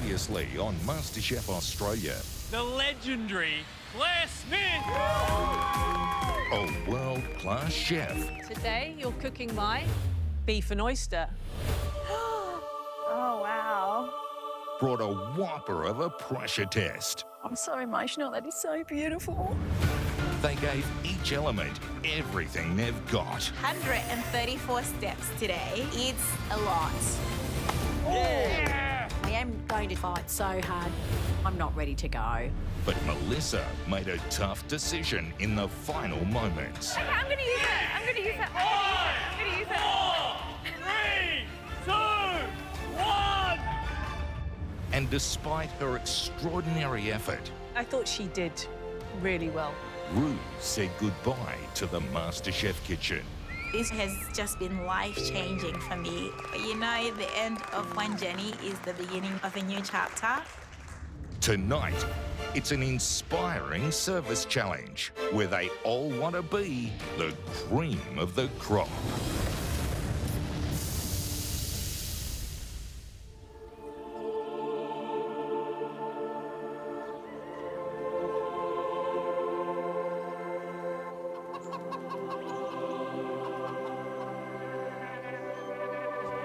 Previously on MasterChef Australia. The legendary Claire Smith! A world-class chef Today, you're cooking my beef and oyster. Oh, wow. brought a whopper of a pressure test. I'm so emotional. That is so beautiful. They gave each element everything they've got. 134 steps today. It's a lot. Yeah. I am going to fight so hard. I'm not ready to go. But Melissa made a tough decision in the final moments. Okay, I'm going to use it. I'm going to use it. I'm going to use it. 4, 3, 2, 1. And despite her extraordinary effort, I thought she did really well. Rue said goodbye to the MasterChef kitchen. This has just been life-changing for me. You know, the end of one journey is the beginning of a new chapter. Tonight, it's an inspiring service challenge where they all want to be the cream of the crop.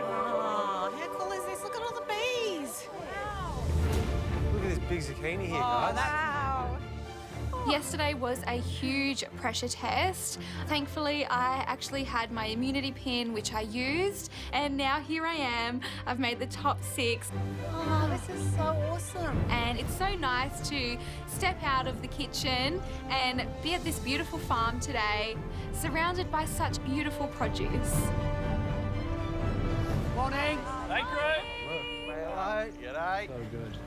Oh, how cool is this? Look at all the bees. Look at this big zucchini here, guys. Wow. Yesterday was a huge pressure test. Thankfully, I actually had my immunity pin, which I used, and now here I am. I've made the top 6. Oh, this is so awesome. And it's so nice to step out of the kitchen and be at this beautiful farm today, surrounded by such beautiful produce. Morning. Thank you. Hello. G'day. So good.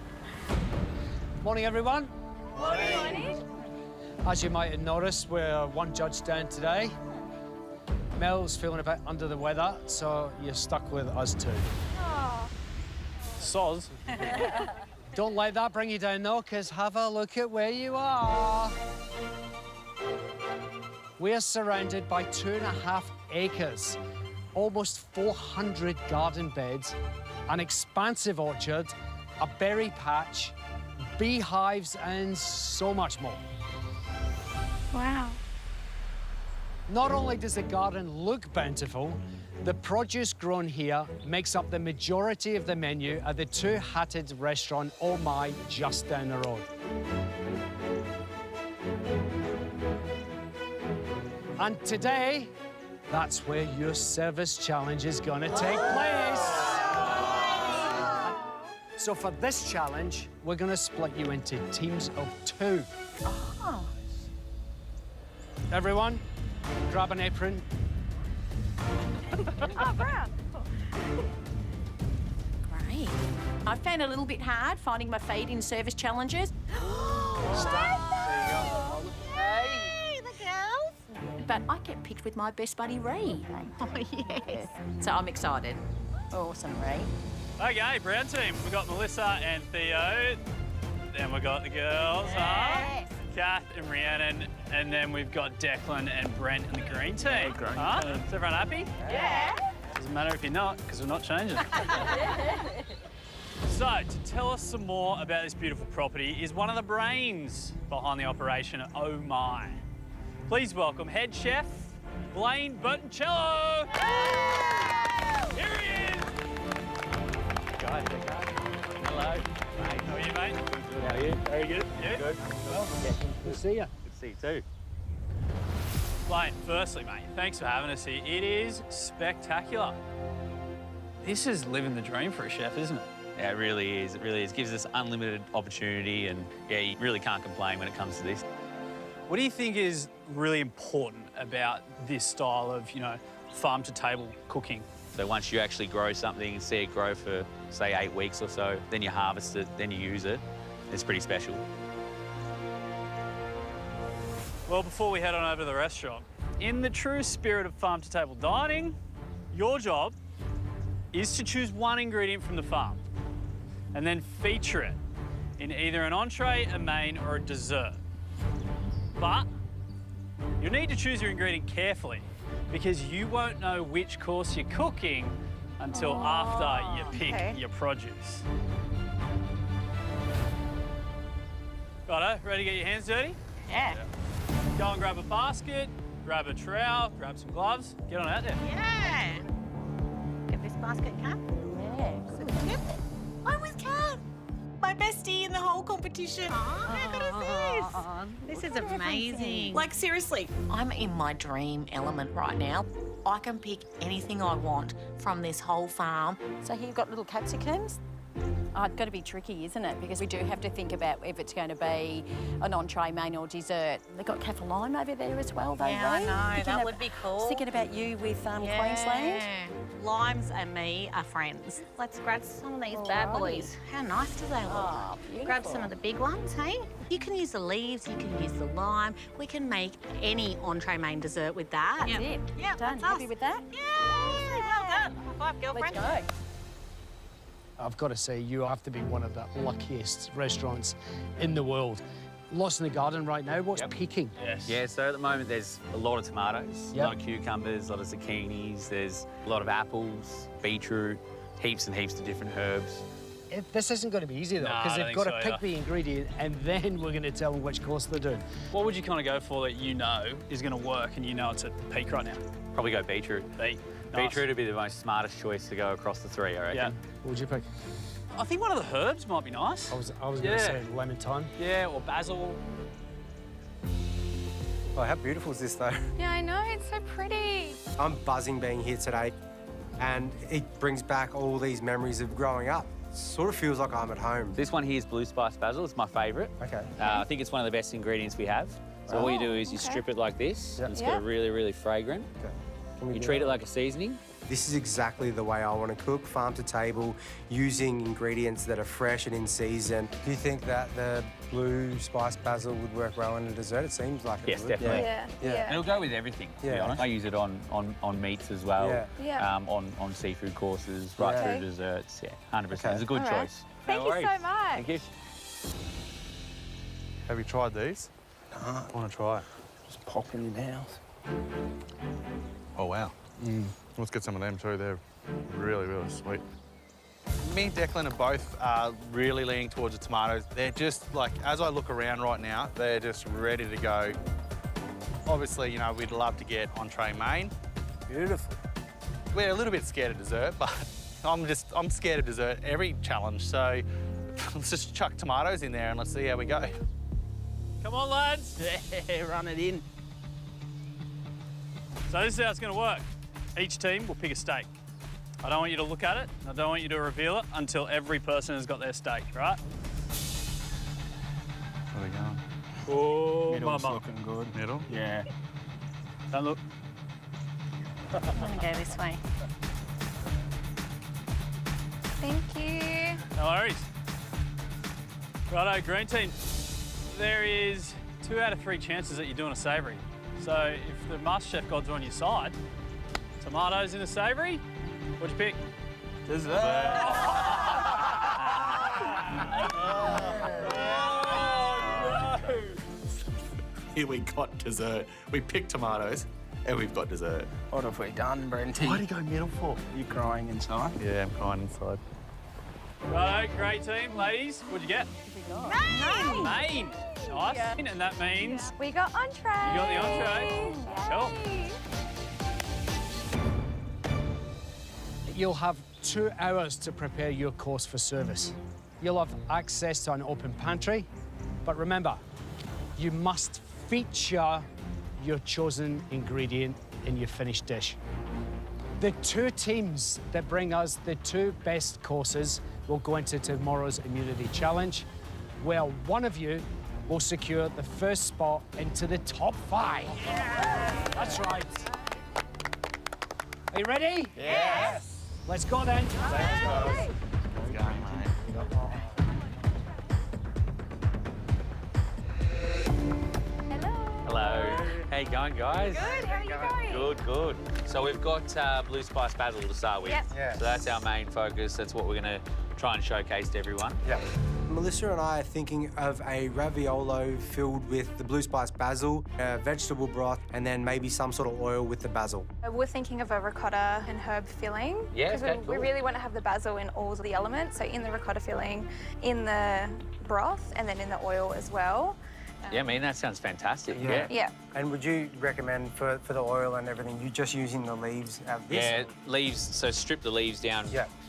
Morning, everyone. Morning. As you might have noticed, we're one judge down today. Mel's feeling a bit under the weather, so you're stuck with us two. Oh. Soz. Don't let that bring you down, though, because have a look at where you are. We're surrounded by 2.5 acres, almost 400 garden beds, an expansive orchard, a berry patch, beehives, and so much more. Wow. Not only does the garden look bountiful, the produce grown here makes up the majority of the menu at the two-hatted restaurant Oh My just down the road. And today, that's where your service challenge is going to take place. So for this challenge, we're going to split you into teams of 2. Oh. Everyone, grab an apron. Oh, brown. Great. I found it a little bit hard finding my feet in service challenges. Hey, the girls. But I get picked with my best buddy, Ree. Oh, yes. So I'm excited. Awesome, Ree. Okay, brown team. We've got Melissa and Theo. Then we've got the girls, Yes. Kath and Rhiannon. And then we've got Declan and Brent and the green team. Huh? Is everyone happy? Yeah. Doesn't matter if you're not, because we're not changing. So, to tell us some more about this beautiful property is one of the brains behind the operation at Oh My. Please welcome head chef, Blaine Bertoncello. Here he is. Guys, hello. Mate. How are you, mate? Good. How are you? Very good. You? Good. Good to see you. Good to see you too. Blaine, firstly, mate, thanks for having us here. It is spectacular. This is living the dream for a chef, isn't it? Yeah, it really is. It really is. Gives us unlimited opportunity, and yeah, you really can't complain when it comes to this. What do you think is really important about this style of, farm-to-table cooking? So once you actually grow something and see it grow for, say, 8 weeks or so, then you harvest it, then you use it, it's pretty special. Well, before we head on over to the restaurant, in the true spirit of farm-to-table dining, your job is to choose one ingredient from the farm and then feature it in either an entree, a main, or a dessert. But you'll need to choose your ingredient carefully because you won't know which course you're cooking until after you pick your produce. Righto, ready to get your hands dirty? Yeah. Go and grab a basket, grab a trowel, grab some gloves. Get on out there. Yeah. Get this basket, Kat. Yeah. I'm with Kat. My bestie in the whole competition. Oh, how good is this? This is amazing. Like, seriously. I'm in my dream element right now. I can pick anything I want from this whole farm. So here you've got little capsicums. Oh, it's got to be tricky, isn't it? Because we do have to think about if it's going to be an entree, main or dessert. They've got kaffir lime over there as well, though, Yeah, I Ray. know. That would be cool. I was thinking about you with Queensland. Limes and me are friends. Let's grab some of these bad boys. How nice do they look? Oh, beautiful. Grab some of the big ones, hey? You can use the leaves, you can use the lime. We can make any entree, main, dessert with that. That's it. Yeah, Done. that's Happy us. with that? Yay! Well done. High five, girlfriend. Let's go. I've got to say, you have to be one of the luckiest restaurants in the world. Lost in the Garden right now, what's peaking? Yes. Yeah, so at the moment there's a lot of tomatoes, Yep. a lot of cucumbers, a lot of zucchinis, there's a lot of apples, beetroot, heaps and heaps of different herbs. This isn't going to be easy, though, Nah, because I they've don't got think to so pick the ingredient, and then we're going to tell them which course they're doing. What would you kind of go for that you know is going to work and you know it's at peak right now? Probably go beetroot. Nice. Beetroot would be the most smartest choice to go across the three, I reckon. Yeah. What would you pick? I think one of the herbs might be nice. I was going to say lemon thyme. Yeah, or basil. Oh, how beautiful is this, though? Yeah, I know. It's so pretty. I'm buzzing being here today, and it brings back all these memories of growing up. Sort of feels like I'm at home. This one here is blue spice basil. It's my favourite. Okay. I think it's one of the best ingredients we have. So all you do is you strip it like this, and it's got a really, really fragrant. Okay. Can we You do treat that? it like a seasoning. This is exactly the way I want to cook, farm to table, using ingredients that are fresh and in season. Do you think that the blue spice basil would work well in a dessert? It seems like it Yes, would. definitely. Yeah. It'll go with everything, to be Yeah. honest. I use it on meats as well, Yeah. on seafood courses, right Yeah. through desserts. Yeah, 100%. Okay. It's a good All right. choice. Thank you so much. Thank you. Have you tried these? No. I want to try it. Just pop in your mouth. Oh, wow. Let's get some of them too. They're really, really sweet. Me and Declan are both really leaning towards the tomatoes. They're just, like, as I look around right now, they're just ready to go. Obviously, you know, we'd love to get entree main. Beautiful. We're a little bit scared of dessert, but I'm scared of dessert every challenge, so let's just chuck tomatoes in there and let's see how we go. Come on, lads. Run it in. So this is how it's going to work. Each team will pick a steak. I don't want you to look at it. I don't want you to reveal it until every person has got their steak, right? Where are we going? Oh, Middle's mama. looking good. Middle? Yeah. Don't look. I'm going to go this way. Thank you. No worries. Righto, green team. There is 2 out of 3 chances that you're doing a savoury. So if the MasterChef gods are on your side, tomatoes in a savoury, what'd you pick? Dessert. Here we got dessert. We picked tomatoes and we've got dessert. What have we done, Brenty? Why'd you go middle for? You crying inside? Yeah, I'm crying inside. Righto, great team. Ladies, what'd you get? Main. Main. Nice. And that means We got entree. you got the entree. Cool. Yay. You'll have 2 hours to prepare your course for service. You'll have access to an open pantry, but remember, you must feature your chosen ingredient in your finished dish. The 2 teams that bring us the 2 best courses will go into tomorrow's immunity challenge, where one of you will secure the first spot into the top 5. That's right. Are you ready? Yes. Let's go then. Let's go, mate. Hello. Hello. How you going, guys? Good. How are you going? Good, good. So we've got blue spice basil to start with. Yep. Yeah. So that's our main focus. That's what we're going to try and showcase to everyone. Yeah. Melissa and I are thinking of a raviolo filled with the blue spice basil, a vegetable broth, and then maybe some sort of oil with the basil. We're thinking of a ricotta and herb filling. Yeah, Because okay, we cool. really want to have the basil in all of the elements. So in the ricotta filling, in the broth, and then in the oil as well. Yeah, I mean, that sounds fantastic. Yeah. Yeah. And would you recommend for the oil and everything, you just using the leaves of this? Yeah, leaves, so strip the leaves down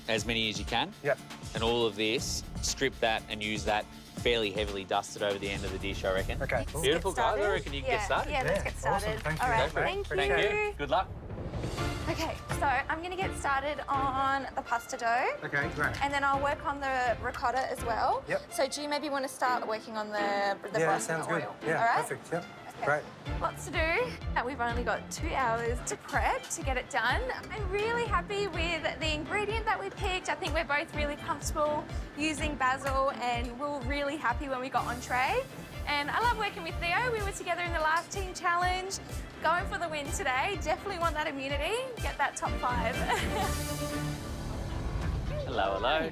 as many as you can. Yep. And all of this, strip that and use that fairly heavily dusted over the end of the dish, I reckon. Okay, cool. Beautiful, guys. I reckon you can get started. Yeah, let's get started. Awesome. Thank All you. right, Go for it. thank you. Thank you. Good luck. Okay, so I'm going to get started on the pasta dough. Okay, great. And then I'll work on the ricotta as well. Yep. So do you maybe want to start working on the Yeah, broth that and sounds the good. oil? Yeah, All right? perfect. Yep. Okay. Great. Lots to do. We've only got 2 hours to prep to get it done. I'm really happy with the ingredient that we picked. I think we're both really comfortable using basil, and we were really happy when we got entree. And I love working with Theo. We were together in the last team challenge. Going for the win today. Definitely want that immunity. Get that top 5. Hello, hello.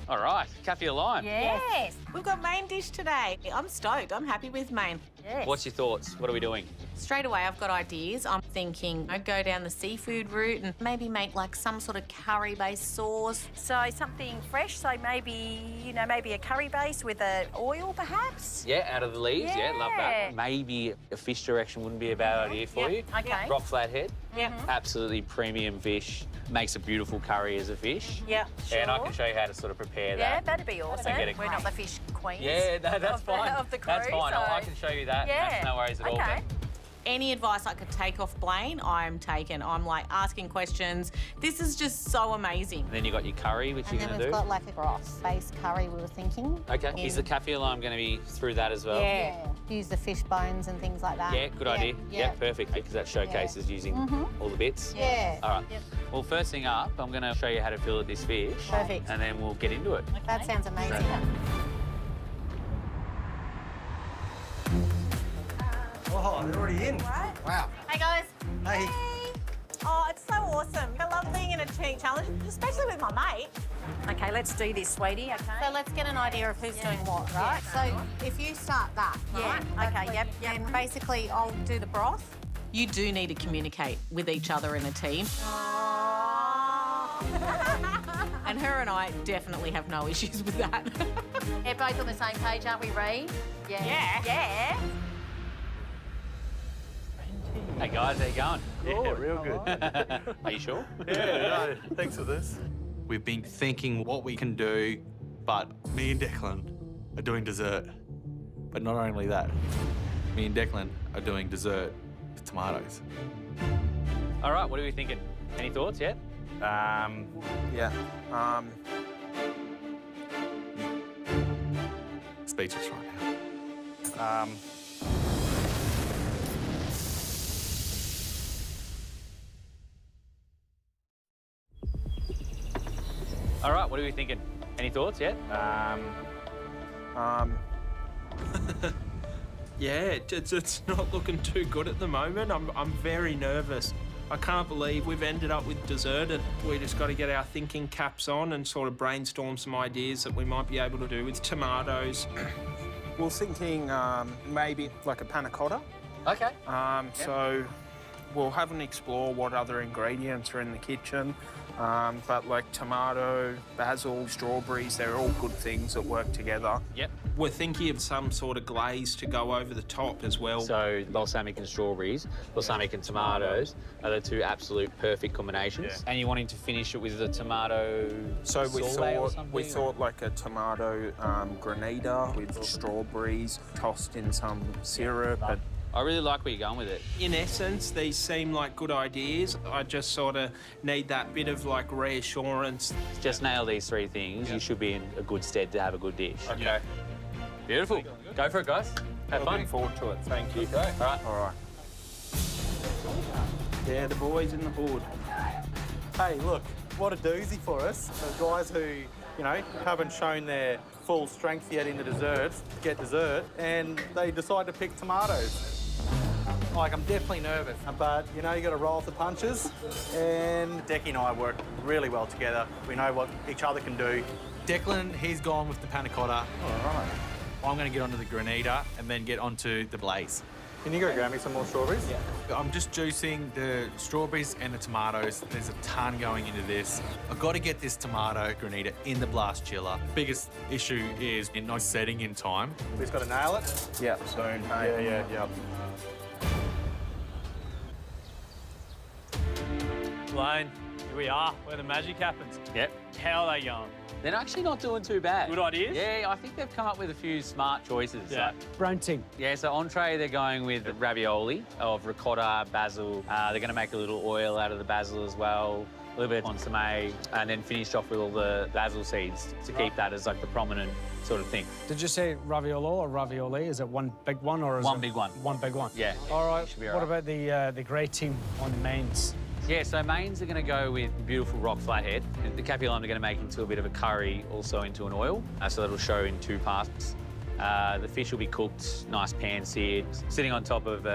All right, Kathy or lime? Yes. We've got main dish today. I'm stoked. I'm happy with main. Yes. What's your thoughts? What are we doing? Straight away, I've got ideas. I'm thinking I'd go down the seafood route and maybe make like some sort of curry-based sauce. So something fresh, so maybe, you know, maybe a curry base with an oil perhaps? Yeah, out of the leaves. Yeah, love Yeah. that. Maybe a fish direction wouldn't be a bad idea for you. Okay. Rock flathead. Yeah. Absolutely premium fish. Makes a beautiful curry as a fish. Yeah, sure. And I can show you how to sort of prepare that. Yeah, that'd be awesome. get it We're not the fish queens. Yeah, no, that's of fine. Of the crew, that's fine. so... I can show you that. Yeah. That's no worries at all. Okay. Any advice I could take off Blaine, I'm taking. I'm like asking questions. This is just so amazing. And then you got your curry, which And you're then going we've to do. got like a broth-based curry we were thinking. Okay. Is the cafe alarm going to be through that as well? Yeah. Use the fish bones and things like that. Yeah, good idea. Yeah, perfect, because that showcases using all the bits. Yeah. All right. Well, first thing up, I'm going to show you how to fillet this fish. Perfect. And then we'll get into it. That sounds amazing. Oh, they're already in. Wow. Hey, guys. Hey. Oh, it's so awesome. I love being in a team challenge, especially with my mate. Okay, let's do this, sweetie, okay? So let's get an idea of who's doing what, right? So if you start that, right? Yeah, okay, yep. Then basically I'll do the broth. You do need to communicate with each other in a team. And her and I definitely have no issues with that. They're both on the same page, aren't we, Ree? Yeah. Yeah. Hey, guys, how you going? Yeah, real good. Are you sure? Yeah, no, thanks for this. We've been thinking what we can do, but me and Declan are doing dessert. But not only that, me and Declan are doing dessert with tomatoes. All right, what are we thinking? Any thoughts yet? Yeah. Speechless right now. All right, what are we thinking? Any thoughts yet? Yeah, it's not looking too good at the moment. I'm very nervous. I can't believe we've ended up with dessert, and we just got to get our thinking caps on and sort of brainstorm some ideas that we might be able to do with tomatoes. We're thinking maybe like a panna cotta. Okay. So we'll have an explore what other ingredients are in the kitchen. But like tomato, basil, strawberries, they're all good things that work together. Yep. We're thinking of some sort of glaze to go over the top as well. So balsamic and strawberries, balsamic and tomatoes are the two absolute perfect combinations. Yeah. And you're wanting to finish it with the tomato So we sorbet or thought something, like a tomato granita with strawberries tossed in some syrup. And I really like where you're going with it. In essence, these seem like good ideas. I just sort of need that bit of like reassurance. Just nail these three things, you should be in a good stead to have a good dish. Okay. Beautiful. Go for it, guys. Have fun. Looking forward to it. Thank you. All right. All right. Yeah, the boys in the hood. Hey, look, what a doozy for us. The guys who, you know, haven't shown their full strength yet in the desserts, get dessert, and they decide to pick tomatoes. Like, I'm definitely nervous, but, you know, you got to roll with the punches. And Decky and I work really well together. We know what each other can do. Declan, he's gone with the panna cotta. All right. I'm going to get onto the granita and then get onto the blaze. Can you go grab me some more strawberries? Yeah. I'm just juicing the strawberries and the tomatoes. There's a ton going into this. I've got to get this tomato granita in the blast chiller. Biggest issue is in no setting in time. We just got to nail it? Yeah, soon. Hey. Yeah. Blaine, here we are, where the magic happens. Yep. How are they going? They're actually not doing too bad. Good ideas? Yeah, I think they've come up with a few smart choices. Yeah. Brown team. Yeah, so entree, they're going with ravioli of ricotta, basil. They're going to make a little oil out of the basil as well, a little bit of consomme, and then finished off with all the basil seeds to keep that as like the prominent sort of thing. Did you say raviolo or ravioli? Is it one big one or is One it big one. One big one. Yeah. All right. Should be What all about the grey team on the mains? Yeah, so mains are going to go with beautiful rock flathead. The cappy lime are going to make into a bit of a curry, also into an oil, so that'll show in two parts. The fish will be cooked, nice pan-seared, sitting on top of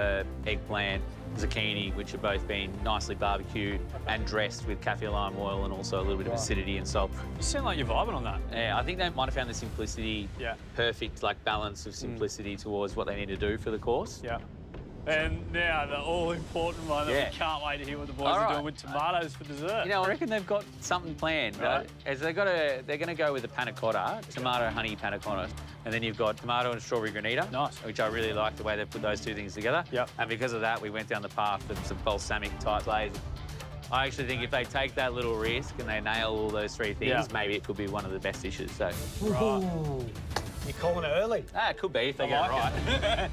eggplant, zucchini, which have both been nicely barbecued and dressed with kaffir lime oil and also a little bit of acidity and salt. You sound like you're vibing on that. Yeah, I think they might have found the simplicity, perfect like balance of simplicity towards what they need to do for the course. Yeah. And now the all-important one that we can't wait to hear what the boys are doing with tomatoes for dessert. You know, I reckon they've got something planned. Right. As they're going to go with the panna cotta, tomato honey panna cotta, and then you've got tomato and strawberry granita. Nice. Which I really like the way they put those two things together. Yep. And because of that, we went down the path of some balsamic type glaze. I actually think if they take that little risk and they nail all those three things, maybe it could be one of the best dishes. So. Right. You're calling it early? It could be if they get it right.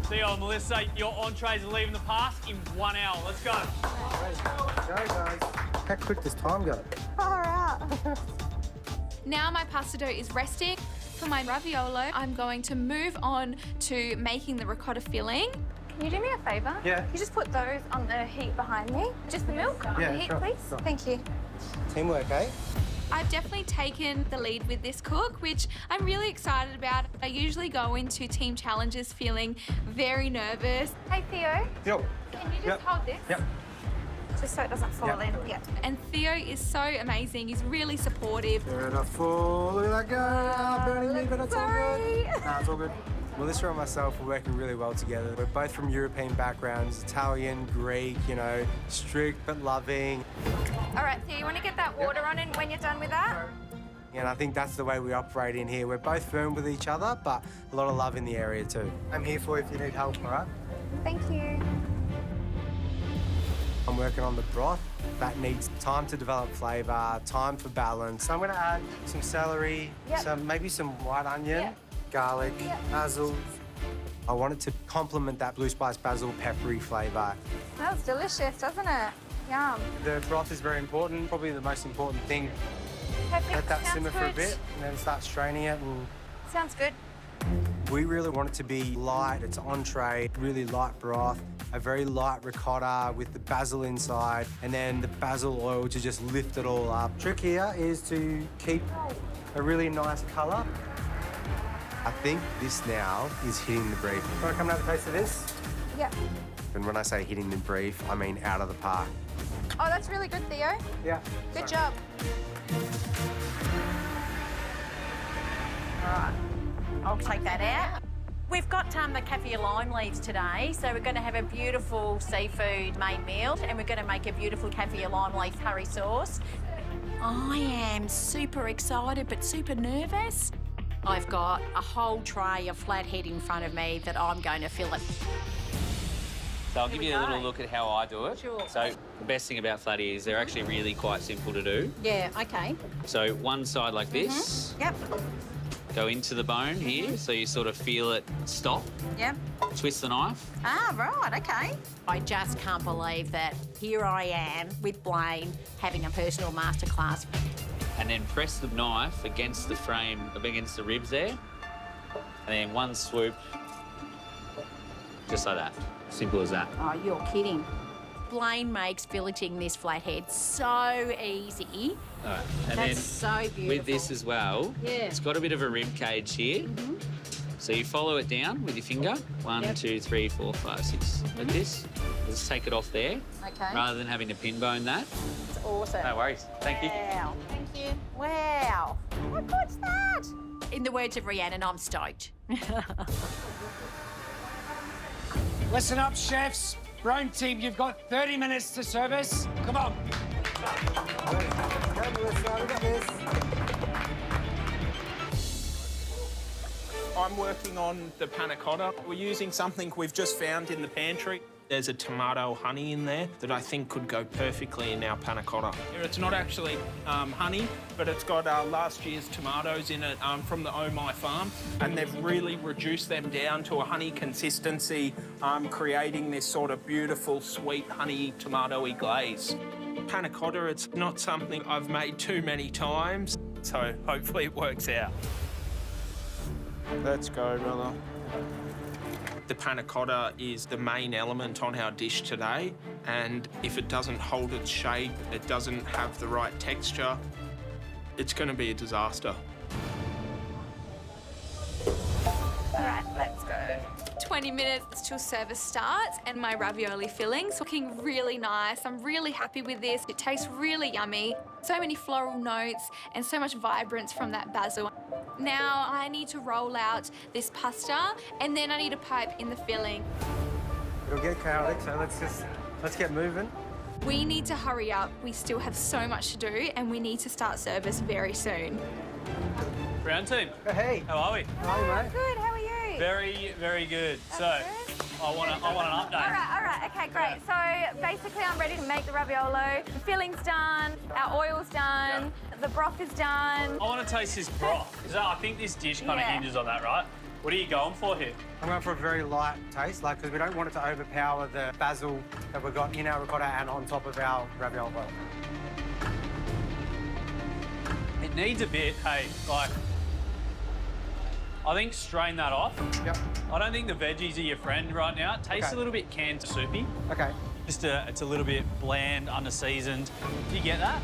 Theo and Melissa, your entrees are leaving the pass in 1 hour. Let's go. Go, guys. How quick does time go? Far out. Now my pasta dough is resting. For my raviolo, I'm going to move on to making the ricotta filling. Can you do me a favour? Yeah. Can you just put those on the heat behind me? Just the milk on Yeah, the heat, sure, please? sure. Thank you. Teamwork, eh? I've definitely taken the lead with this cook, which I'm really excited about. I usually go into team challenges feeling very nervous. Hey, Theo. Yo. Can you just hold this? Yep. Just so it doesn't fall in. Yeah. And Theo is so amazing. He's really supportive. Beautiful. Look at that go. Burning me, but it's all good. Nah, it's all good. Melissa and myself are working really well together. We're both from European backgrounds, Italian, Greek, you know, strict but loving. All right, Theo, you want to get that water on and when you're done with that? And I think that's the way we operate in here. We're both firm with each other, but a lot of love in the area too. I'm here for you if you need help, all right? Thank you. I'm working on the broth. That needs time to develop flavour, time for balance. So I'm going to add some celery, maybe some white onion, garlic, basil. I want it to complement that blue spice basil peppery flavour. Smells delicious, doesn't it? Yum. The broth is very important, probably the most important thing. Perfect. Let that Sounds simmer for a good. bit and then start straining it. And Sounds good. we really want it to be light. It's entree, really light broth, a very light ricotta with the basil inside, and then the basil oil to just lift it all up. Trick here is to keep a really nice colour. I think this now is hitting the brief. Want to come and have a taste of this? Yep. And when I say hitting the brief, I mean out of the park. Oh, that's really good, Theo. Yeah. Good job. All right, I'll take that out. We've got the kaffir lime leaves today, so we're going to have a beautiful seafood main meal, and we're going to make a beautiful kaffir lime leaf curry sauce. I am super excited, but super nervous. I've got a whole tray of flathead in front of me that I'm going to fill it. So I'll give you a little look at how I do it. Sure. So the best thing about flat is they're actually really quite simple to do. Yeah, okay. So one side like this. Yep. Go into the bone here, so you sort of feel it stop. Yep. Twist the knife. Ah, right, okay. I just can't believe that here I am with Blaine having a personal masterclass. And then press the knife against the frame, against the ribs there. And then one swoop, just like that. Simple as that. Oh, you're kidding. Blaine makes filleting this flathead so easy. All right. And That's so beautiful. with this as well, Yeah. it's got a bit of a rib cage here. So you follow it down with your finger. 1, 2, 3, 4, 5, 6, like this. Let's take it off there. Okay. Rather than having to pin bone that. It's awesome. No worries. Thank you. Wow. Thank you. Wow. How good's that? In the words of Rhiannon, I'm stoked. Listen up, chefs. Brown team, you've got 30 minutes to service. Come on. I'm working on the panna cotta. We're using something we've just found in the pantry. There's a tomato honey in there that I think could go perfectly in our panna cotta. It's not actually honey, but it's got last year's tomatoes in it from the Oh My farm, and they've really reduced them down to a honey consistency, creating this sort of beautiful, sweet, honey, tomatoey glaze. Panna cotta, it's not something I've made too many times, so hopefully it works out. Let's go, brother. The panna cotta is the main element on our dish today, and if it doesn't hold its shape, it doesn't have the right texture, it's going to be a disaster. All right, let's go. 20 minutes till service starts, and my ravioli filling's looking really nice. I'm really happy with this. It tastes really yummy. So many floral notes and so much vibrance from that basil. Now I need to roll out this pasta, and then I need to pipe in the filling. It'll get chaotic, so let's get moving. We need to hurry up. We still have so much to do, and we need to start service very soon. Brown team. Hey. How are we? How are you, mate? Good, how are you? Very, very good. So, I want an update. All right, okay, great. So basically I'm ready to make the raviolo. The filling's done, our oil's done, the broth is done. I want to taste this broth, because I think this dish kind of hinges on that, right? What are you going for here? I'm going for a very light taste, because we don't want it to overpower the basil that we've got in our ricotta and on top of our ravioli. It needs a bit, hey, like, I think strain that off. Yep. I don't think the veggies are your friend right now. It tastes a little bit canned soupy. Okay. It's a little bit bland, under-seasoned. Do you get that?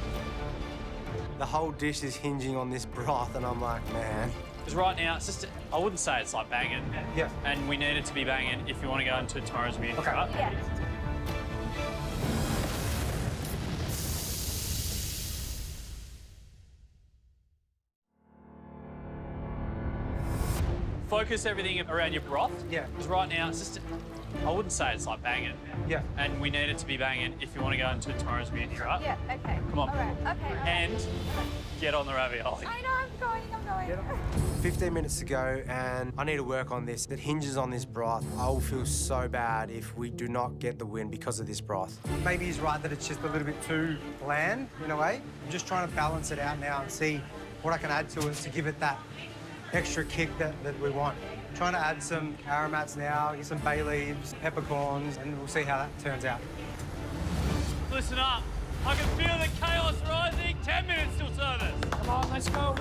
The whole dish is hinging on this broth, and I'm like, man. Because right now, it's just, I wouldn't say it's like banging. Yeah. And we need it to be banging if you want to go into tomorrow's meal, right? Yeah. Focus everything around your broth. Yeah. Because right now, it's just, I wouldn't say it's like banging. Yeah. And we need it to be banging if you want to go into tomorrow's meal, right? Yeah, okay. Come on. All right, okay. And get on the ravioli. I know, I'm going. 15 minutes to go, and I need to work on this. It hinges on this broth. I will feel so bad if we do not get the win because of this broth. Maybe he's right that it's just a little bit too bland, in a way. I'm just trying to balance it out now and see what I can add to it to give it that extra kick that we want. I'm trying to add some aromats now, get some bay leaves, peppercorns, and we'll see how that turns out. Listen up. I can feel the chaos rising. 10 minutes till service. Come on, let's go.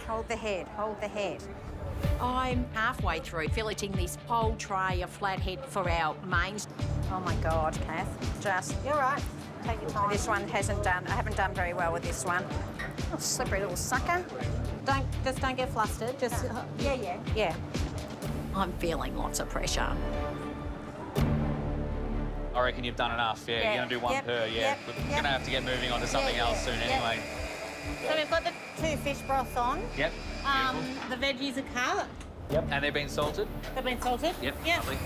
Hold the head, hold the head. I'm halfway through filleting this whole tray of flathead for our mains. Oh my God, Kath, you're right. Take your time. This one I haven't done very well with this one. Oh, slippery little sucker. Just don't get flustered. Just Yeah. I'm feeling lots of pressure. I reckon you've done enough. Yeah, you're going to do one per. Yeah, we're going to have to get moving on to something else soon anyway. So we've got the 2 fish broths on. Yep. The veggies are cut. Yep. And they've been salted? They've been salted. Yep. Lovely.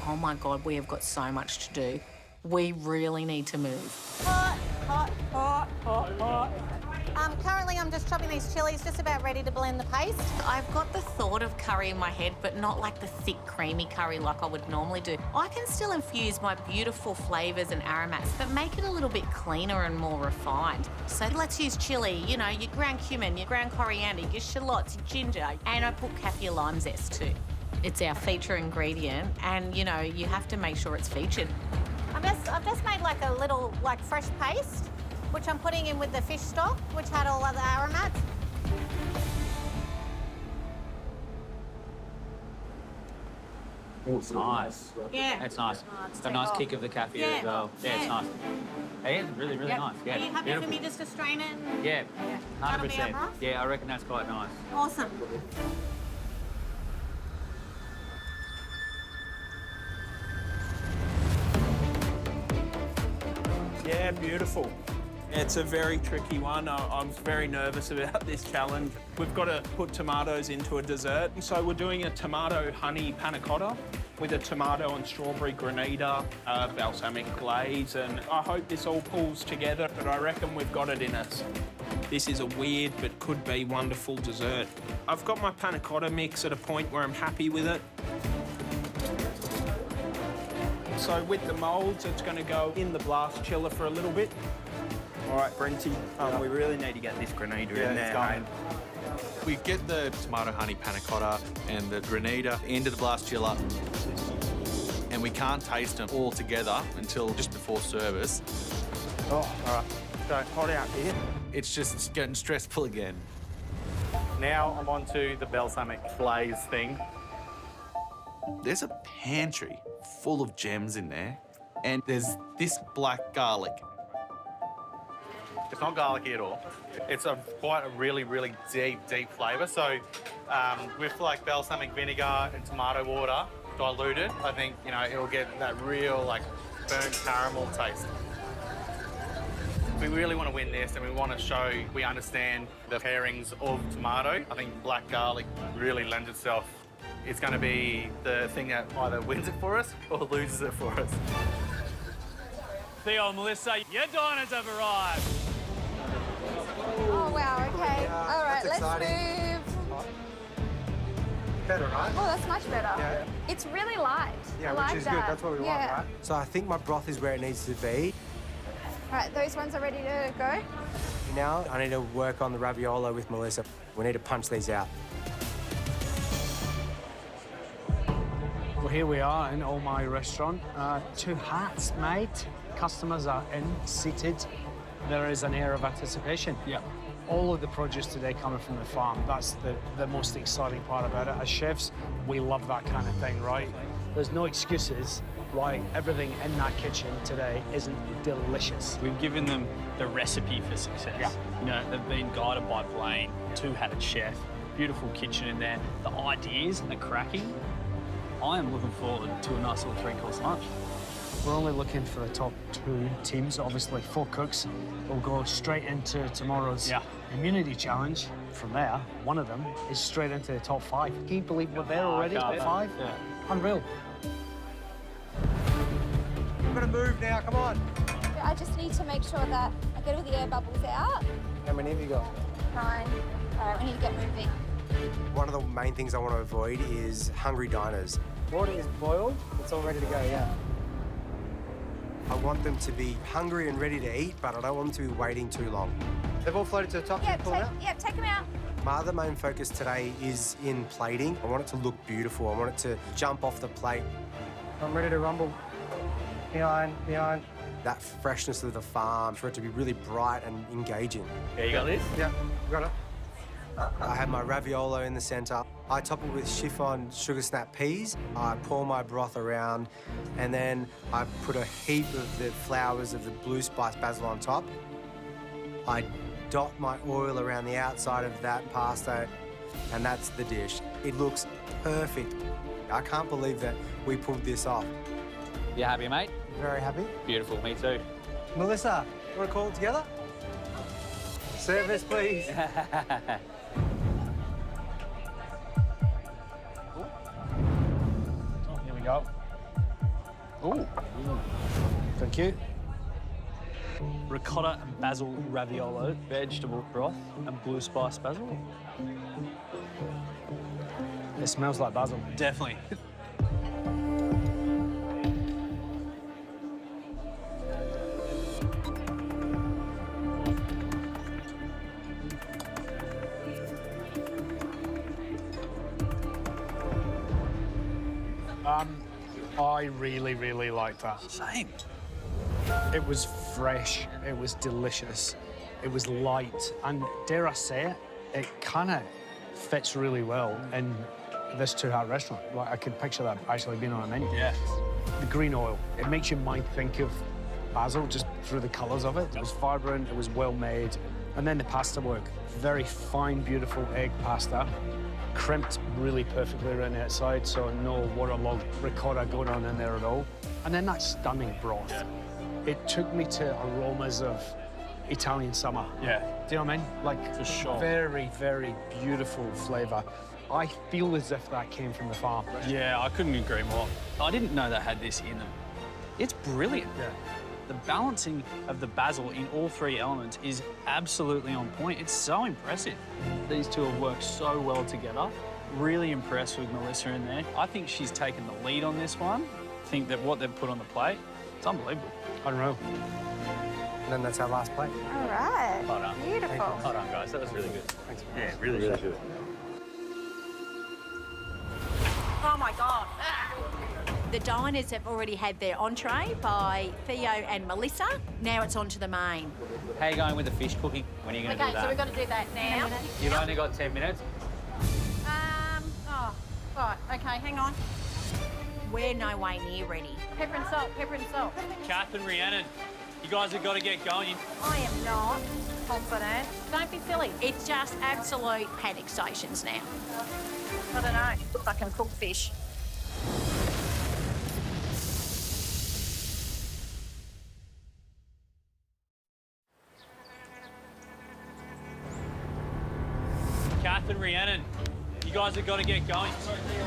Oh my God, we have got so much to do. We really need to move. Hot, hot, hot, hot, hot. Currently, I'm just chopping these chilies, just about ready to blend the paste. I've got the thought of curry in my head, but not like the thick, creamy curry like I would normally do. I can still infuse my beautiful flavours and aromats, but make it a little bit cleaner and more refined. So let's use chilli, you know, your ground cumin, your ground coriander, your shallots, your ginger, and I put kaffir lime zest too. It's our feature ingredient, and, you know, you have to make sure it's featured. I've just made like a little fresh paste, which I'm putting in with the fish stock, which had all other aromats. Oh, it's nice. Yeah. That's nice. It's Got a nice kick of the kaffir as well. Yeah, it's nice. Hey, it's really, really nice. Yeah, Are you happy beautiful. for me just to strain it? Yeah, That'll be our 100%. broth? Yeah, I reckon that's quite nice. Awesome. Yeah, beautiful. It's a very tricky one. I'm very nervous about this challenge. We've got to put tomatoes into a dessert. So we're doing a tomato honey panna cotta with a tomato and strawberry granita, balsamic glaze, and I hope this all pulls together, but I reckon we've got it in us. This is a weird but could be wonderful dessert. I've got my panna cotta mix at a point where I'm happy with it. So with the moulds, it's going to go in the blast chiller for a little bit. All right, Brenty, we really need to get this granita in there, mate. We get the tomato honey panna cotta and the granita into the blast chiller, and we can't taste them all together until just before service. Oh, all right. So hot out here. It's just getting stressful again. Now I'm on to the balsamic glaze thing. There's a pantry full of gems in there, and there's this black garlic. It's not garlicky at all. It's quite a really, really deep flavour. So with like balsamic vinegar and tomato water diluted, I think, you know, it'll get that real like burnt caramel taste. We really want to win this, and we want to show we understand the pairings of tomato. I think black garlic really lends itself. It's going to be the thing that either wins it for us or loses it for us. Theo and Melissa, your diners have arrived. Oh, wow, okay. All right, let's exciting. move. Better, right? Oh, that's much better. Yeah. It's really light. Yeah, I which like is that. good. That's what we want, Yeah. right? So I think my broth is where it needs to be. All right, those ones are ready to go. Now I need to work on the raviolo with Melissa. We need to punch these out. Well, here we are in All My Restaurant. 2 hats made. Customers are in, seated. There is an air of anticipation. Yeah. All of the produce today coming from the farm. That's the most exciting part about it. As chefs, we love that kind of thing, right? There's no excuses why everything in that kitchen today isn't delicious. We've given them the recipe for success. Yeah. You know, they've been guided by Blaine, 2-hatted chef, beautiful kitchen in there. The ideas and the cracking. I am looking forward to a nice little 3-course lunch. We're only looking for the top 2 teams. Obviously, 4 cooks will go straight into tomorrow's immunity challenge. From there, one of them is straight into the top 5. Can you believe we're there already? Top 5? Yeah. Unreal. We're gonna move now, come on. I just need to make sure that I get all the air bubbles out. How many have you got? 9. All right, we need to get moving. One of the main things I want to avoid is hungry diners. Water is boiled. It's all ready to go, yeah. I want them to be hungry and ready to eat, but I don't want them to be waiting too long. They've all floated to the top. Take them out. My other main focus today is in plating. I want it to look beautiful. I want it to jump off the plate. I'm ready to rumble. Behind. That freshness of the farm, for it to be really bright and engaging. Yeah, you got this? Yeah, got it. I have my raviolo in the centre. I top it with chiffon sugar snap peas. I pour my broth around, and then I put a heap of the flowers of the blue spice basil on top. I dot my oil around the outside of that pasta, and that's the dish. It looks perfect. I can't believe that we pulled this off. You happy, mate? Very happy. Beautiful, me too. Melissa, you want to call it together? Service, please. Here we go. Oh, thank you. Ricotta and basil raviolo, vegetable broth and blue spice basil. It smells like basil. Definitely. I really, really liked that. Same. It was fresh, it was delicious, it was light, and dare I say it, it kind of fits really well in this 2-hat restaurant. Like, I could picture that actually being on a menu. Yeah. The green oil, it makes your mind think of basil just through the colours of it. It was vibrant, it was well made. And then the pasta work, very fine, beautiful egg pasta, crimped really perfectly around the outside, so no waterlogged ricotta going on in there at all. And then that stunning broth. It took me to aromas of Italian summer. Yeah. Do you know what I mean? Like, for sure. Very, very beautiful flavour. I feel as if that came from the farm. Yeah, I couldn't agree more. I didn't know they had this in them. It's brilliant. Yeah. The balancing of the basil in all three elements is absolutely on point. It's so impressive. These two have worked so well together. Really impressed with Melissa in there. I think she's taken the lead on this one. I think that what they've put on the plate, it's unbelievable. Unreal. And then that's our last plate. All right. Well done. Beautiful. Hold on, guys. That was really good. Thanks. Yeah, really, really good. Oh my God. The diners have already had their entree by Theo and Melissa. Now it's on to the main. How are you going with the fish cooking? When are you going to do Okay, that? so we've got to do that now. You've only got 10 minutes. Oh, right, okay, hang on. We're no way near ready. Pepper and salt, pepper and salt. Kath and Rhiannon, you guys have got to get going. I am not confident. Don't be silly. It's just absolute panic stations now. I don't know if I can cook fish. Kath and Rhiannon, you guys have got to get going.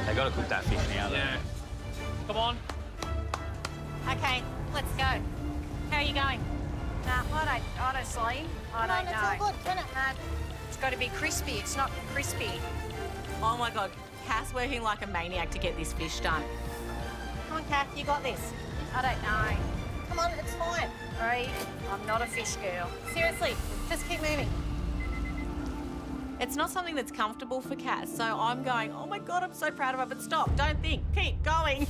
They got to cook that fish now, though. Yeah. Come on. Okay, let's go. How are you going? Nah, honestly, I don't know. It's all good, can it? It's got to be crispy. It's not crispy. Oh my God, Cass working like a maniac to get this fish done. Come on, Kath, you got this. I don't know. Come on, it's fine. Right? I'm not a fish girl. Seriously, just keep moving. It's not something that's comfortable for Cass, so I'm going, oh my God, I'm so proud of her, but stop, don't think, keep going.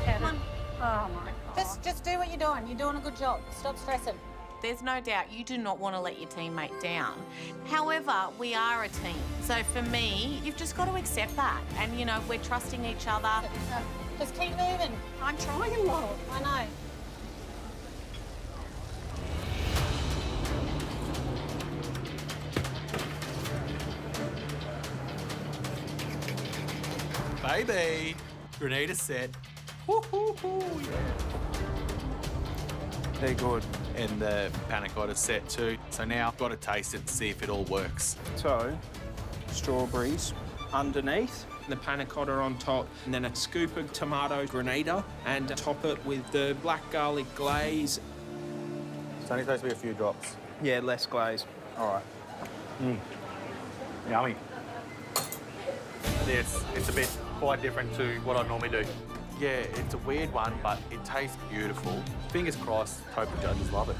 Come on. Oh my God. Just do what you're doing. You're doing a good job. Stop stressing. There's no doubt you do not want to let your teammate down. However, we are a team. So for me, you've just got to accept that. And, you know, we're trusting each other. Just keep moving. I'm trying, Mom. I know. Baby, grenada set. Woo-hoo-hoo, yeah. They're good. And the panna cotta set too. So now I've got to taste it and see if it all works. So, strawberries underneath, the panna cotta on top, and then a scoop of tomato grenada, and top it with the black garlic glaze. It's only supposed to be a few drops. Yeah, less glaze. All right. Yummy. It's a bit quite different to what I normally do. Yeah, it's a weird one, but it tastes beautiful. Fingers crossed, hope the judges love it.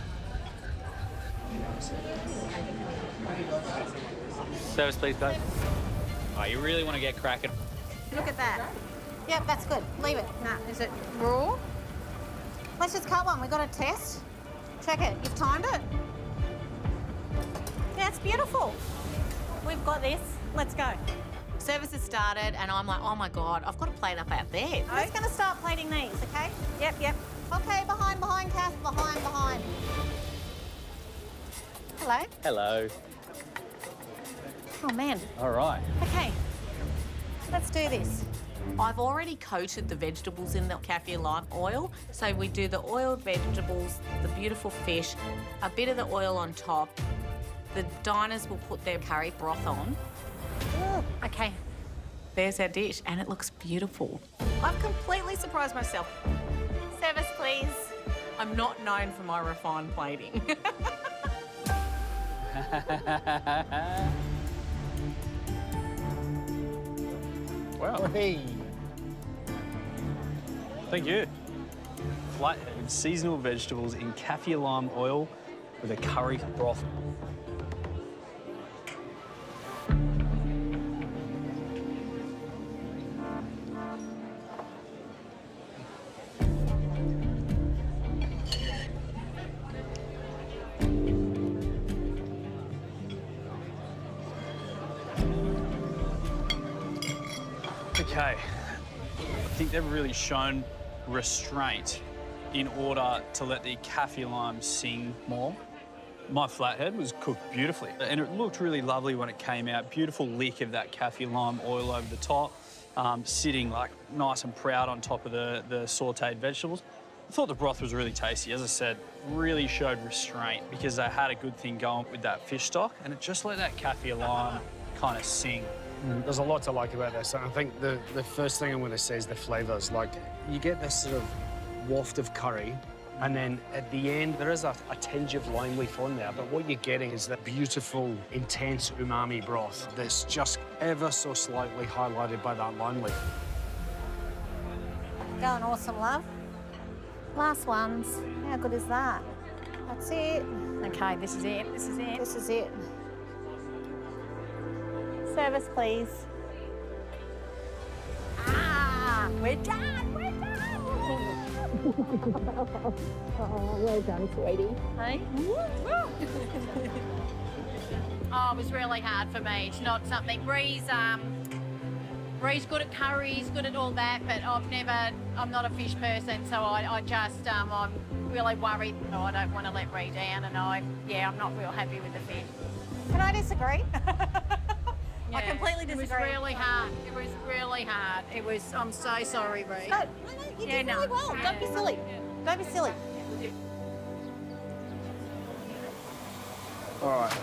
Service, please, guys. Oh, you really want to get cracking. Look at that. Yep, that's good. Leave it. Nah, is it raw? Let's just cut one. We've got a test. Check it. You've timed it? Yeah, it's beautiful. We've got this. Let's go. Service has started, and I'm like, oh my God, I've got to plate up out there. Who's going to start plating these, okay? Yep. Okay, behind, Kath. Behind. Hello. Hello. Oh, man. All right. Okay. Let's do this. I've already coated the vegetables in the kaffir lime oil. So we do the oiled vegetables, the beautiful fish, a bit of the oil on top. The diners will put their curry broth on. Okay, there's our dish, and it looks beautiful. I've completely surprised myself. Service, please. I'm not known for my refined plating. Wow. Hey. Thank you. Flathead seasonal vegetables in kaffir lime oil with a curry broth. Okay, I think they've really shown restraint in order to let the kaffir lime sing more. My flathead was cooked beautifully, and it looked really lovely when it came out. Beautiful lick of that kaffir lime oil over the top, sitting like nice and proud on top of the sautéed vegetables. I thought the broth was really tasty. As I said, really showed restraint because they had a good thing going with that fish stock, and it just let that kaffir lime kind of sing. There's a lot to like about this, and I think the first thing I'm going to say is the flavours. Like, you get this sort of waft of curry, and then at the end, there is a tinge of lime leaf on there, but what you're getting is that beautiful, intense umami broth that's just ever so slightly highlighted by that lime leaf. Going awesome, love. Last ones. How good is that? That's it. Okay, this is it. This is it. This is it. Service, please. Ah, we're done. We're done. Oh, well done, sweetie. Hey? Oh, it was really hard for me. It's not something. Bree's good at curries, good at all that, but I'm not a fish person, so I'm really worried. Oh, I don't want to let Bree down, and I'm not real happy with the fish. Can I disagree? Yeah, I completely disagree. It was really hard. It was really hard. I'm so sorry, Bree. No, you did really well. Don't be silly. Don't be silly. All right.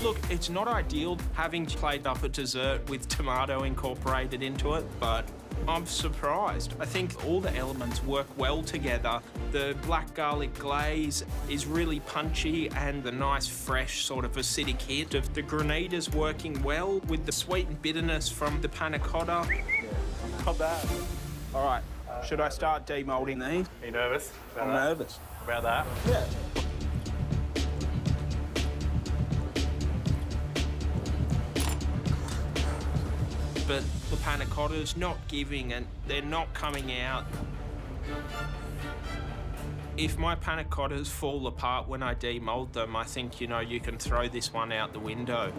Look, it's not ideal having played up a dessert with tomato incorporated into it, but I'm surprised. I think all the elements work well together. The black garlic glaze is really punchy, and the nice, fresh, sort of acidic hit of the granita's working well with the sweet and bitterness from the panna cotta. Not bad. All right, should I start demoulding these? Are you nervous? I'm nervous. About that? Yeah. But the panna cotta's not giving, and they're not coming out. If my panna cottas fall apart when I demould them, I think, you know, you can throw this one out the window.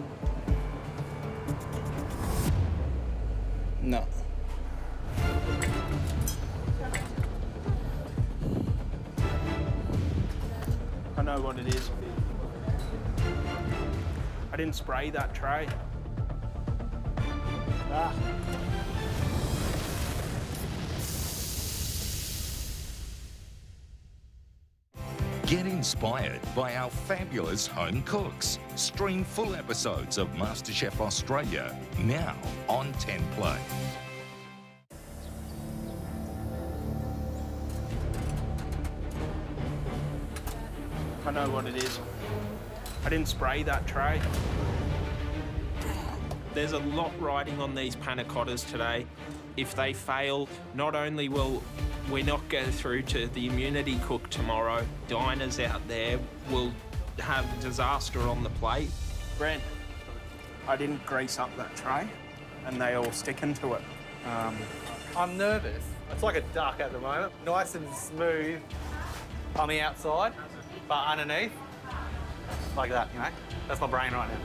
No. I know what it is. I didn't spray that tray. Ah. Get inspired by our fabulous home cooks. Stream full episodes of MasterChef Australia now on 10Play. I know what it is. I didn't spray that tray. There's a lot riding on these panna cottas today. If they fail, not only will we not go through to the immunity cook tomorrow, diners out there will have disaster on the plate. Brent, I didn't grease up that tray, and they all stick into it. I'm nervous. It's like a duck at the moment. Nice and smooth on the outside, but underneath, like that, you know? That's my brain right now.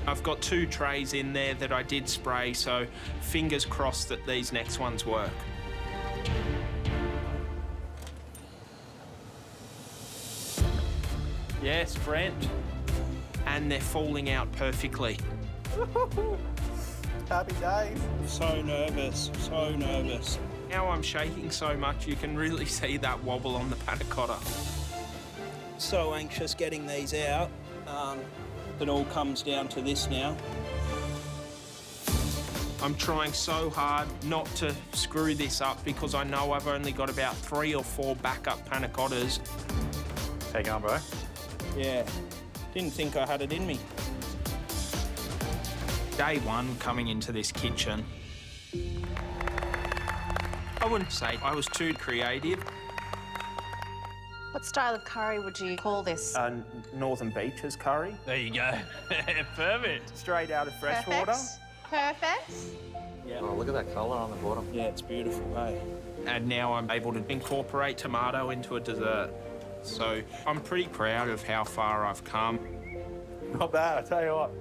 I've got 2 trays in there that I did spray, so fingers crossed that these next ones work. Yes, Brent. And they're falling out perfectly. Happy days. So nervous, so nervous. Now I'm shaking so much you can really see that wobble on the panna cotta. So anxious getting these out. It all comes down to this now. I'm trying so hard not to screw this up because I know I've only got about 3 or 4 backup panna cottas. How you going, bro? Yeah, didn't think I had it in me. Day 1 coming into this kitchen, I wouldn't say I was too creative. What style of curry would you call this? Northern Beaches curry. There you go. Perfect. Straight out of freshwater. Perfect. Yeah. Oh, look at that colour on the bottom. Yeah, it's beautiful, eh? And now I'm able to incorporate tomato into a dessert. So I'm pretty proud of how far I've come. Not bad, I tell you what.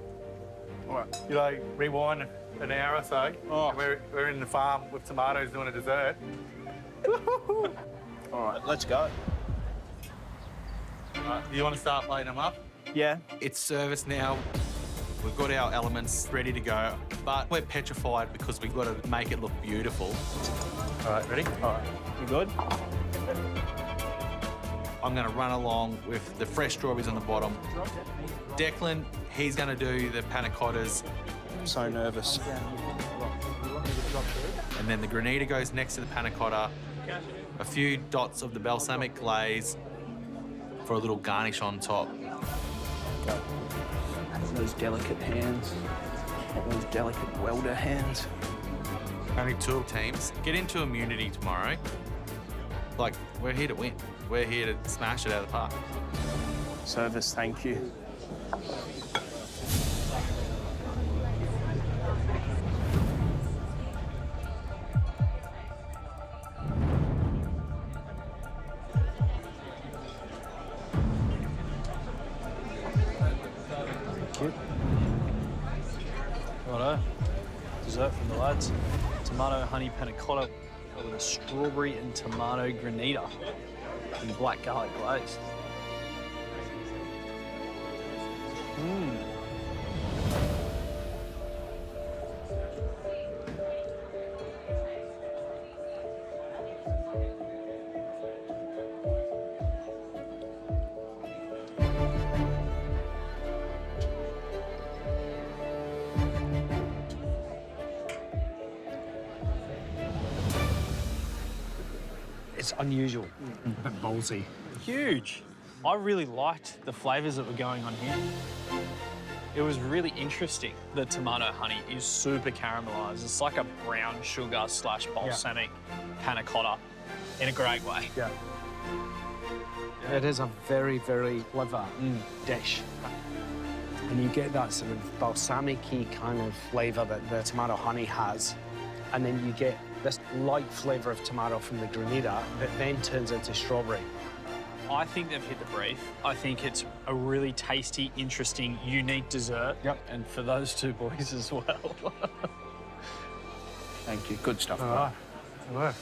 What? You know, rewind an hour or so, and we're in the farm with tomatoes doing a dessert. All right, let's go. You want to start lighting them up? Yeah. It's service now. We've got our elements ready to go, but we're petrified because we've got to make it look beautiful. All right, ready? All right. You good? I'm going to run along with the fresh strawberries on the bottom. Declan, he's going to do the panna cottas. I'm so nervous. And then the granita goes next to the panna cotta. A few dots of the balsamic glaze for a little garnish on top. Those delicate hands. Those delicate welder hands. Only 2 teams. Get into immunity tomorrow. Like, we're here to win. We're here to smash it out of the park. Service, thank you. Righto. Dessert from the lads. Tomato honey panna cotta with a strawberry and tomato granita and black garlic glaze. Mmm. It's unusual, a bit ballsy. Huge. I really liked the flavours that were going on here. It was really interesting. The tomato honey is super caramelised. It's like a brown sugar / balsamic panna cotta in a great way. Yeah. It is a very, very clever dish. And you get that sort of balsamic-y kind of flavour that the tomato honey has. And then you get this light flavour of tomato from the granita that then turns into strawberry. I think they've hit the brief. I think it's a really tasty, interesting, unique dessert. Yep. And for those 2 boys as well. Thank you. Good stuff. All right. Good work.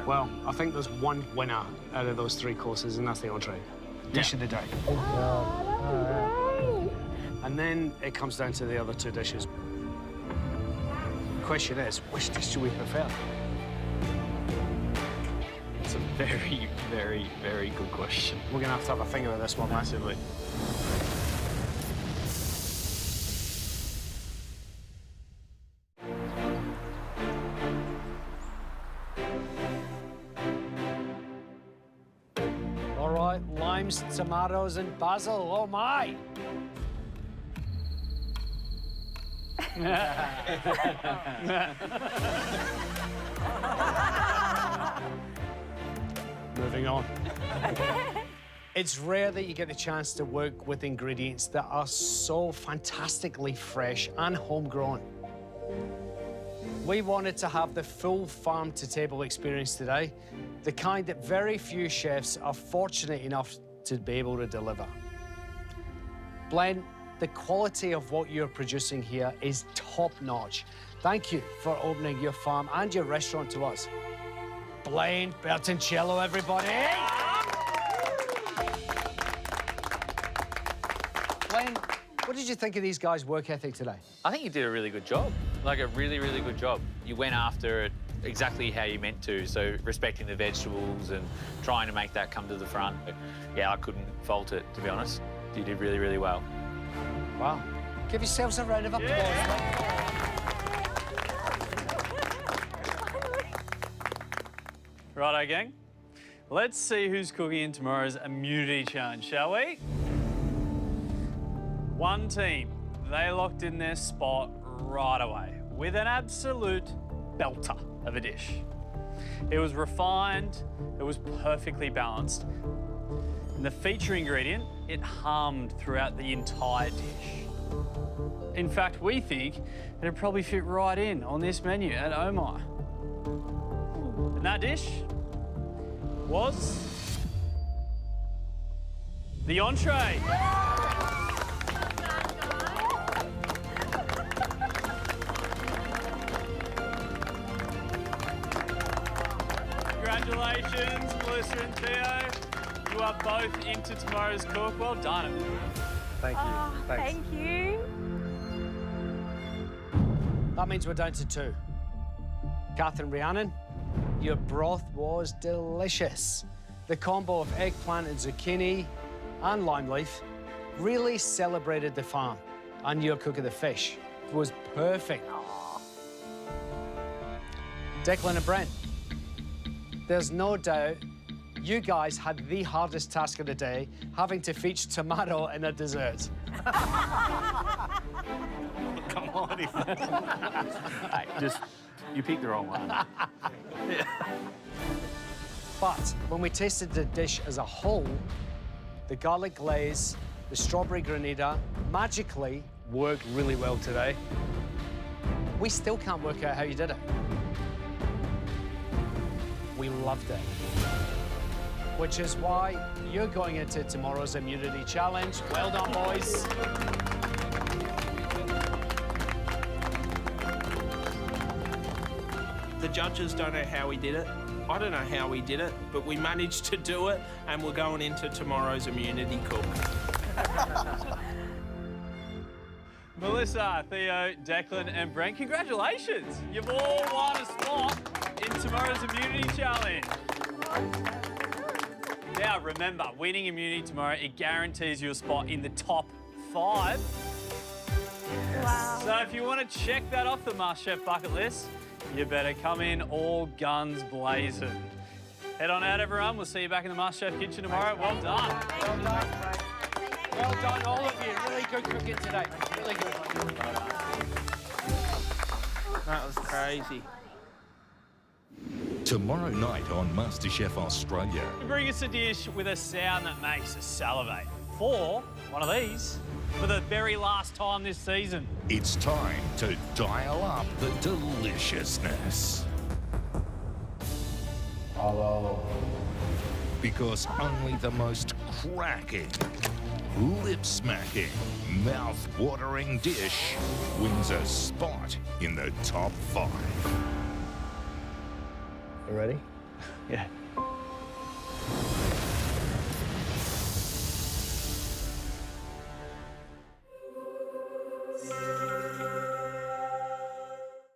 Well, I think there's one winner out of those 3 courses, and that's the entree. Dish of the day. And then it comes down to the other 2 dishes. The question is, which dish do we prefer? It's a very, very, very good question. We're going to have a think about this one massively. All right, limes, tomatoes, and basil. Oh, my! Moving on. It's rare that you get the chance to work with ingredients that are so fantastically fresh and homegrown. We wanted to have the full farm-to-table experience today, the kind that very few chefs are fortunate enough to be able to deliver. Blaine, the quality of what you're producing here is top-notch. Thank you for opening your farm and your restaurant to us. Blaine Bertoncello, everybody. Blaine, what did you think of these guys' work ethic today? I think you did a really good job. Like a really, really good job. You went after it exactly how you meant to, so respecting the vegetables and trying to make that come to the front. But yeah, I couldn't fault it, to be honest. You did really, really well. Wow. Give yourselves a round of applause. Righto, gang. Let's see who's cooking in tomorrow's immunity challenge, shall we? One team, they locked in their spot right away with an absolute belter of a dish. It was refined, it was perfectly balanced, and the feature ingredient, it hummed throughout the entire dish. In fact, we think it'd probably fit right in on this menu at Omar. And that dish was the entree. Congratulations, Melissa and Theo. You are both into tomorrow's cook. Well done. Thank you. Oh, thank you. That means we're down to 2. Kath and Rhiannon, your broth was delicious. The combo of eggplant and zucchini and lime leaf really celebrated the farm. And your cook of the fish was perfect. Declan and Brent, there's no doubt you guys had the hardest task of the day, having to feature tomato in a dessert. Come on, hey, you picked the wrong one. But when we tasted the dish as a whole, the garlic glaze, the strawberry granita magically worked really well today. We still can't work out how you did it. We loved it. Which is why you're going into tomorrow's immunity challenge. Well done, boys. The judges don't know how we did it. I don't know how we did it, but we managed to do it, and we're going into tomorrow's immunity cook. Melissa, Theo, Declan and Brent, congratulations. You've all won a spot in tomorrow's immunity challenge. Now, remember, winning immunity tomorrow, it guarantees you a spot in the top 5. Yes. Wow. So if you want to check that off the MasterChef bucket list, you better come in all guns blazing. Head on out, everyone. We'll see you back in the MasterChef kitchen tomorrow. Well done. Well done. Well done, all of you. Really good cooking today. Really good. That was crazy. Tomorrow night on MasterChef Australia. Bring us a dish with a sound that makes us salivate. For one of these, for the very last time this season. It's time to dial up the deliciousness. Hello. Because only the most cracking, lip-smacking, mouth-watering dish wins a spot in the top 5. You ready? Yeah.